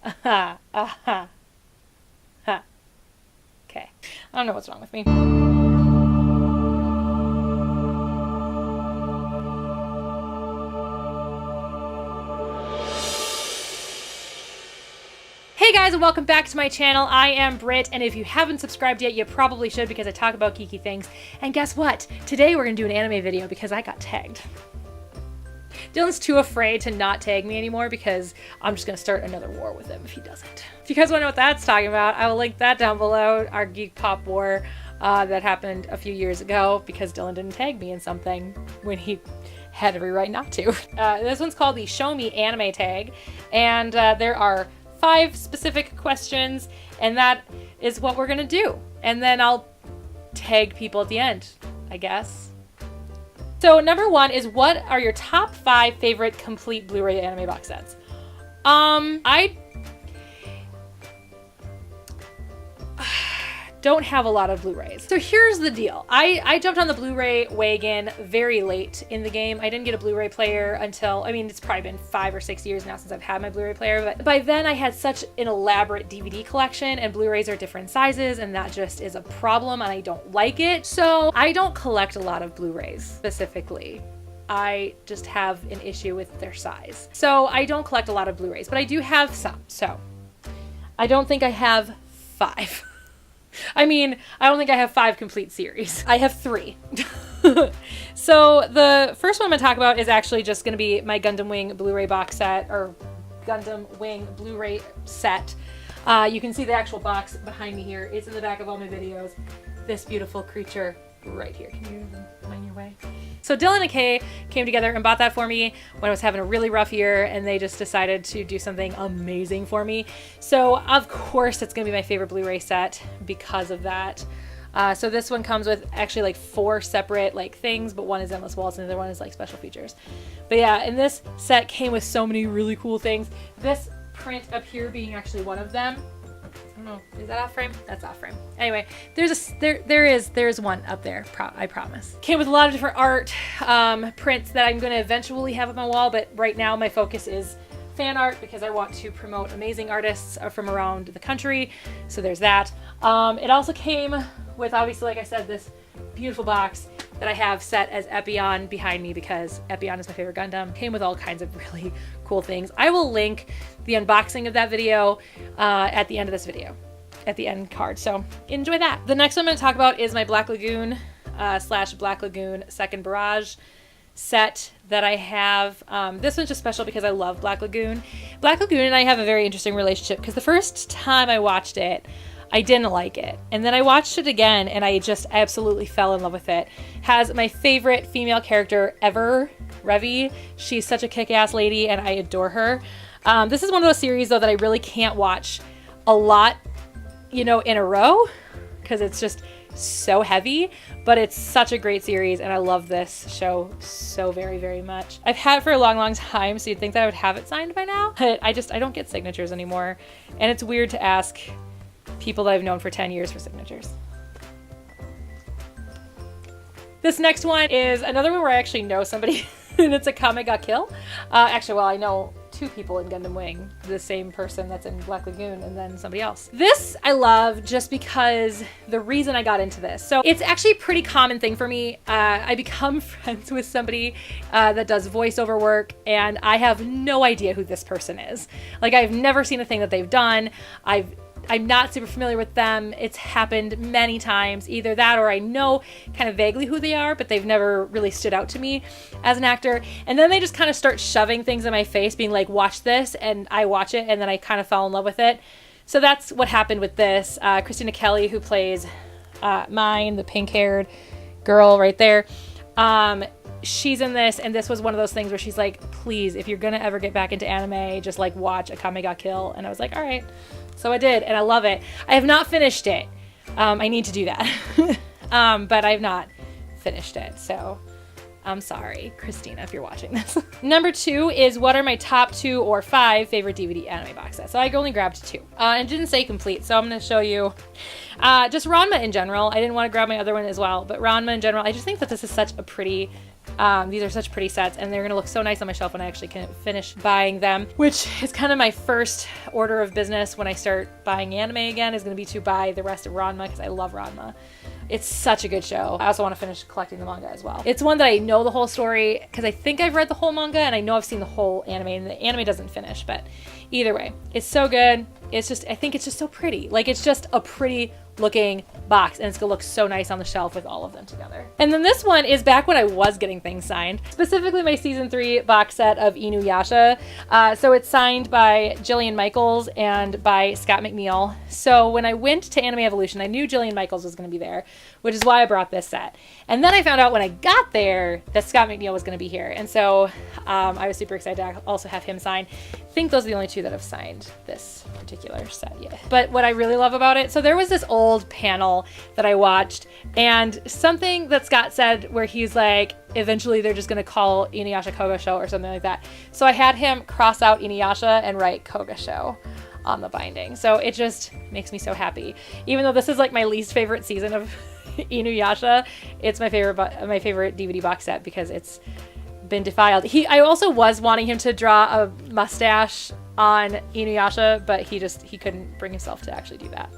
Aha, aha, ha. Okay. I don't know what's wrong with me. Hey guys, and welcome back to my channel. I am Britt, and if you haven't subscribed yet, you probably should because I talk about geeky things. And guess what? Today we're gonna do an anime video because I got tagged. Dylan's too afraid to not tag me anymore because I'm just gonna start another war with him if he doesn't. If you guys wanna know what that's talking about, I will link that down below, our Geek Pop War that happened a few years ago because Dylan didn't tag me in something when he had every right not to. This one's called the Show Me Anime Tag, and there are 5 specific questions, and that is what we're gonna do. And then I'll tag people at the end, I guess. So number 1 is, what are your top 5 favorite complete Blu-ray anime box sets? I don't have a lot of Blu-rays. So here's the deal. I jumped on the Blu-ray wagon very late in the game. I didn't get a Blu-ray player until, I mean, it's probably been 5 or 6 years now since I've had my Blu-ray player, but by then I had such an elaborate DVD collection, and Blu-rays are different sizes, and that just is a problem, and I don't like it. So I don't collect a lot of Blu-rays specifically. I just have an issue with their size. So I don't collect a lot of Blu-rays, but I do have some. So I don't think I have 5. I mean, I don't think I have 5 complete series. I have 3. So the first one I'm going to talk about is actually just going to be my Gundam Wing Blu-ray box set, or Gundam Wing Blu-ray set. You can see the actual box behind me here. It's in the back of all my videos. This beautiful creature right here. Can you find your way? So Dylan and Kay came together and bought that for me when I was having a really rough year, and they just decided to do something amazing for me. So of course it's gonna be my favorite Blu-ray set because of that. So this one comes with actually like 4 separate like things, but one is Endless Waltz and the other one is like special features. But yeah, and this set came with so many really cool things. This print up here being actually one of them. I don't know, is that off frame? That's off frame. Anyway, there is one up there, I promise. Came with a lot of different art prints that I'm going to eventually have on my wall, but right now my focus is fan art because I want to promote amazing artists from around the country. So there's that. It also came with, obviously, like I said, this beautiful box that I have set as Epion behind me because Epion is my favorite Gundam. Came with all kinds of really cool things. I will link the unboxing of that video at the end of this video, at the end card. So enjoy that. The next one I'm going to talk about is my Black Lagoon / Black Lagoon Second Barrage set that I have. This one's just special because I love Black Lagoon. Black Lagoon and I have a very interesting relationship because the first time I watched it, I didn't like it. And then I watched it again and I just absolutely fell in love with it. Has my favorite female character ever, Revi. She's such a kick-ass lady and I adore her. This is one of those series though that I really can't watch a lot, you know, in a row because it's just so heavy, but it's such a great series and I love this show so very, very much. I've had it for a long, long time, so you'd think that I would have it signed by now, but I don't get signatures anymore. And it's weird to ask people that I've known for 10 years for signatures. This next one is another one where I actually know somebody and it's a Kame ga Kill. Actually, well, I know 2 people in Gundam Wing, the same person that's in Black Lagoon and then somebody else. This I love just because the reason I got into this. So it's actually a pretty common thing for me. I become friends with somebody that does voiceover work and I have no idea who this person is. Like, I've never seen a thing that they've done. I'm not super familiar with them. It's happened many times, either that or I know kind of vaguely who they are, but they've never really stood out to me as an actor. And then they just kind of start shoving things in my face, being like, watch this, and I watch it, and then I kind of fall in love with it. So that's what happened with this. Christina Kelly, who plays Mine, the pink-haired girl right there, she's in this, and this was one of those things where she's like, please, if you're gonna ever get back into anime, just like watch a Kame ga Kill. And I was like, all right. So I did, and I love it. I have not finished it. I need to do that. But I've not finished it, so I'm sorry, Christina, if you're watching this. Number 2 is, what are my top 2 or 5 favorite DVD anime box sets? So I only grabbed 2. And it didn't say complete, so I'm going to show you just Ranma in general. I didn't want to grab my other one as well, but Ranma in general, I just think that this is such a pretty These are such pretty sets, and they're gonna look so nice on my shelf when I actually can finish buying them, which is kind of my first order of business when I start buying anime again, is gonna be to buy the rest of Ranma, because I love Ranma. It's such a good show. I also want to finish collecting the manga as well. It's one that I know the whole story, because I think I've read the whole manga, and I know I've seen the whole anime, and the anime doesn't finish, but either way, it's so good. It's just, I think it's just so pretty. Like, it's just a pretty looking box, and it's gonna look so nice on the shelf with all of them together. And then this one is back when I was getting things signed, specifically my season 3 box set of Inuyasha. So it's signed by Jillian Michaels and by Scott McNeil. So when I went to Anime Evolution, I knew Jillian Michaels was gonna be there, which is why I brought this set. And then I found out when I got there that Scott McNeil was gonna be here. And so I was super excited to also have him sign. I think those are the only two that have signed this particular set yet. But what I really love about it, so there was this old panel that I watched, and something that Scott said where he's like, eventually they're just gonna call Inuyasha Kogasho or something like that. So I had him cross out Inuyasha and write Kogasho on the binding. So it just makes me so happy. Even though this is like my least favorite season of Inuyasha, it's my favorite DVD box set because it's been defiled. I also was wanting him to draw a mustache on Inuyasha, but he couldn't bring himself to actually do that.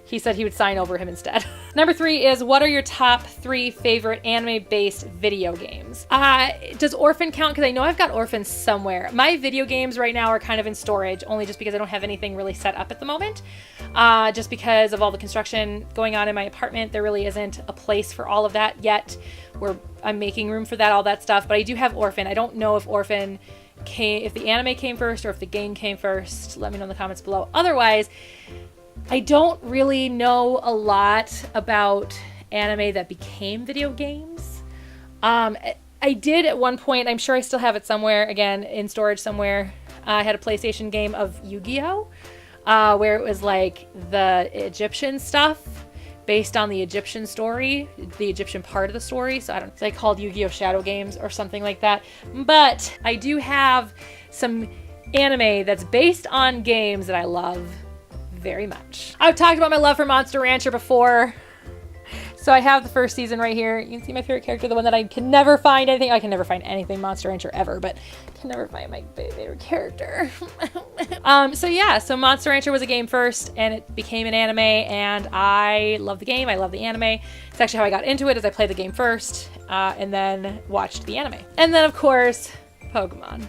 He said he would sign over him instead. Number 3 is, what are your top 3 favorite anime-based video games? Does Orphan count? Because I know I've got Orphan somewhere. My video games right now are kind of in storage, only just because I don't have anything really set up at the moment. Just because of all the construction going on in my apartment, there really isn't a place for all of that yet. I'm making room for that, all that stuff. But I do have Orphan. I don't know if Orphan if the anime came first or if the game came first. Let me know in the comments below. Otherwise, I don't really know a lot about anime that became video games. I did at one point, I'm sure I still have it somewhere, again, in storage somewhere. I had a PlayStation game of Yu-Gi-Oh! Where it was like the Egyptian stuff based on the Egyptian story, the Egyptian part of the story. So I don't know, it's like called Yu-Gi-Oh! Shadow Games or something like that. But I do have some anime that's based on games that I love very much. I've talked about my love for Monster Rancher before. So I have the first season right here. You can see my favorite character, the one that I can never find anything. I can never find anything Monster Rancher ever, but I can never find my favorite character. So Monster Rancher was a game first, and it became an anime, and I love the game. I love the anime. It's actually how I got into it, is I played the game first, and then watched the anime. And then, of course, Pokemon,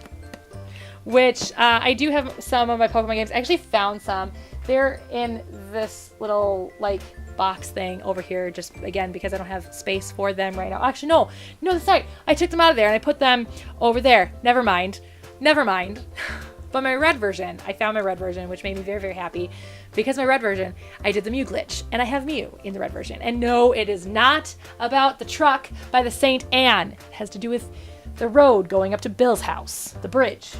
which I do have some of my Pokemon games. I actually found some. They're in this little, like, box thing over here, just again because I don't have space for them right now. Actually, no, that's right. I took them out of there and I put them over there. Never mind. But my red version, I found my red version, which made me very, very happy, because my red version, I did the Mew glitch, and I have Mew in the red version. And no, it is not about the truck by the St. Anne. It has to do with the road going up to Bill's house, the bridge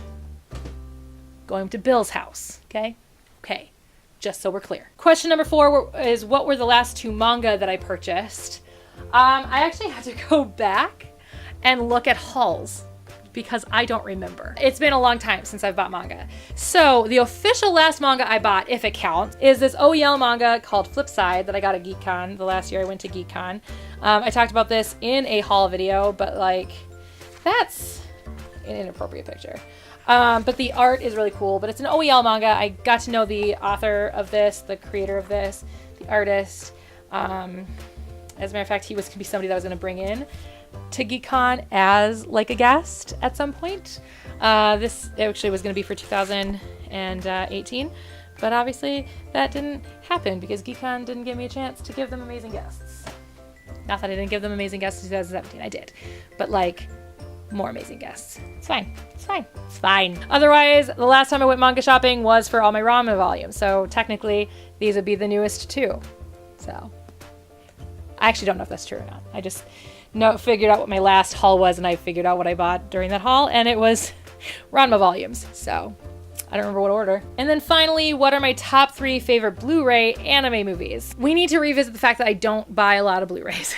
going up to Bill's house. Okay. Just so we're clear. Question number 4 is, what were the last 2 manga that I purchased? I actually had to go back and look at hauls because I don't remember. It's been a long time since I've bought manga. So the official last manga I bought, if it counts, is this OEL manga called Flipside that I got at GeekCon the last year I went to GeekCon. I talked about this in a haul video, but like, that's an inappropriate picture. But the art is really cool, but it's an OEL manga. I got to know the author of this, the creator of this, the artist. As a matter of fact, he was going to be somebody that I was going to bring in to GeekCon as like a guest at some point. This actually was going to be for 2018, but obviously that didn't happen because GeekCon didn't give me a chance to give them amazing guests. Not that I didn't give them amazing guests in 2017, I did, but like, more amazing guests. It's fine. Otherwise, the last time I went manga shopping was for all my ramen volumes. So technically, these would be the newest 2. So I actually don't know if that's true or not. I just figured out what my last haul was, and I figured out what I bought during that haul, and it was Ranma volumes. So I don't remember what order. And then finally, what are my top 3 favorite Blu-ray anime movies? We need to revisit the fact that I don't buy a lot of Blu-rays.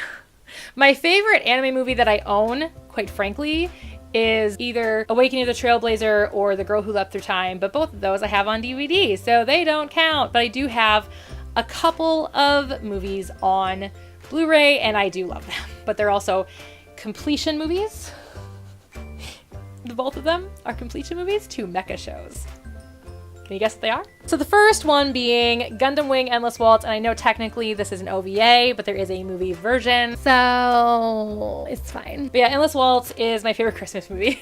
My favorite anime movie that I own, quite frankly, is either Awakening of the Trailblazer or The Girl Who Leapt Through Time, but both of those I have on DVD, so they don't count. But I do have a couple of movies on Blu-ray, and I do love them. But they're also completion movies. The both of them are completion movies to mecha shows. Can you guess what they are? So the first one being Gundam Wing Endless Waltz, and I know technically this is an OVA, but there is a movie version, so it's fine. But yeah, Endless Waltz is my favorite Christmas movie.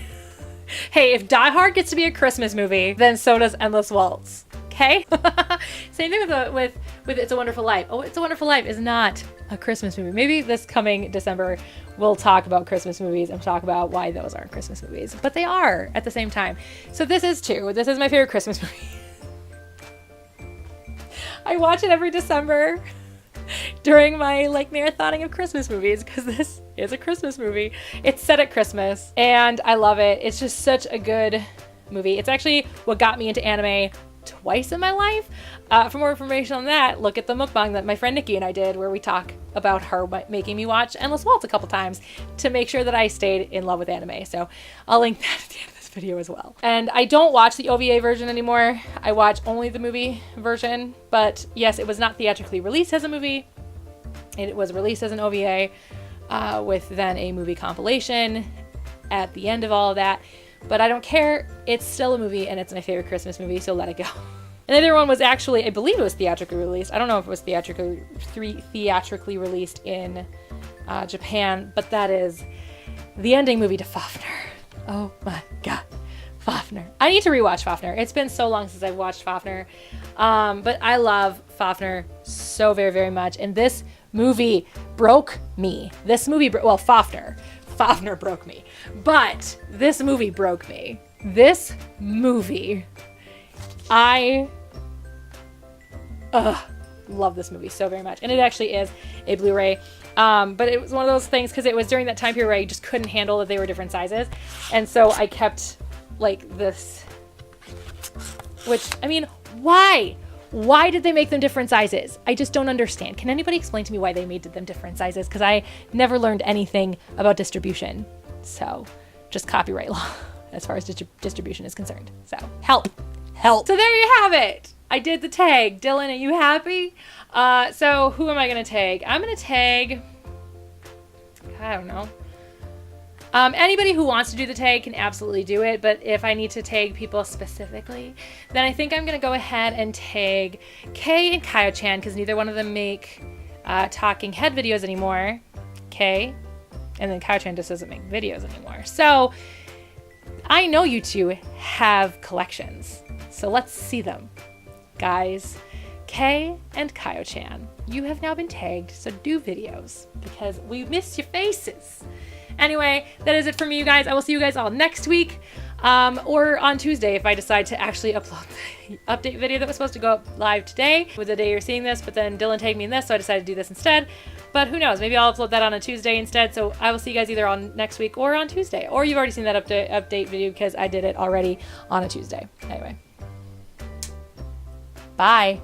Hey, if Die Hard gets to be a Christmas movie, then so does Endless Waltz. Okay? Same thing with It's a Wonderful Life. Oh, It's a Wonderful Life is not a Christmas movie. Maybe this coming December we'll talk about Christmas movies and talk about why those aren't Christmas movies. But they are at the same time. So this is too. This is my favorite Christmas movie. I watch it every December during my marathoning of Christmas movies because this is a Christmas movie. It's set at Christmas and I love it. It's just such a good movie. It's actually what got me into anime twice in my life. For more information on that, look at the mukbang that my friend Nikki and I did where we talk about her making me watch Endless Waltz a couple times to make sure that I stayed in love with anime. So I'll link that at the end of this video as well. And I don't watch the OVA version anymore. I watch only the movie version. But yes, it was not theatrically released as a movie. It was released as an OVA with then a movie compilation at the end of all of that. But I don't care. It's still a movie and it's my favorite Christmas movie, so let it go. And the other one was actually, I believe it was theatrically released. I don't know if it was theatrically released in Japan, but that is the ending movie to Fafner. Oh my God, Fafner. I need to rewatch Fafner. It's been so long since I've watched Fafner, but I love Fafner so very, very much. And this movie broke me. Fafner broke me, but this movie broke me. This movie, I love this movie so very much. And it actually is a Blu-ray. But it was one of those things because it was during that time period where I just couldn't handle that they were different sizes. And so I kept this, which, I mean, why? Why did they make them different sizes? I just don't understand. Can anybody explain to me why they made them different sizes? Because I never learned anything about distribution. So just copyright law as far as distribution is concerned. So help. So there you have it. I did the tag. Dylan, are you happy? So who am I going to tag? I'm going to tag, I don't know. Anybody who wants to do the tag can absolutely do it, but if I need to tag people specifically, then I think I'm going to go ahead and tag Kay and Kaio-chan because neither one of them make talking head videos anymore. Kay, and then Kaio-chan just doesn't make videos anymore. So I know you two have collections, so let's see them. Guys, Kay and Kaio-chan, you have now been tagged, so do videos because we miss your faces. Anyway, that is it for me, you guys. I will see you guys all next week or on Tuesday if I decide to actually upload the update video that was supposed to go up live today with the day you're seeing this, but then Dylan tagged me in this, so I decided to do this instead. But who knows? Maybe I'll upload that on a Tuesday instead, so I will see you guys either on next week or on Tuesday. Or you've already seen that update video because I did it already on a Tuesday. Anyway. Bye.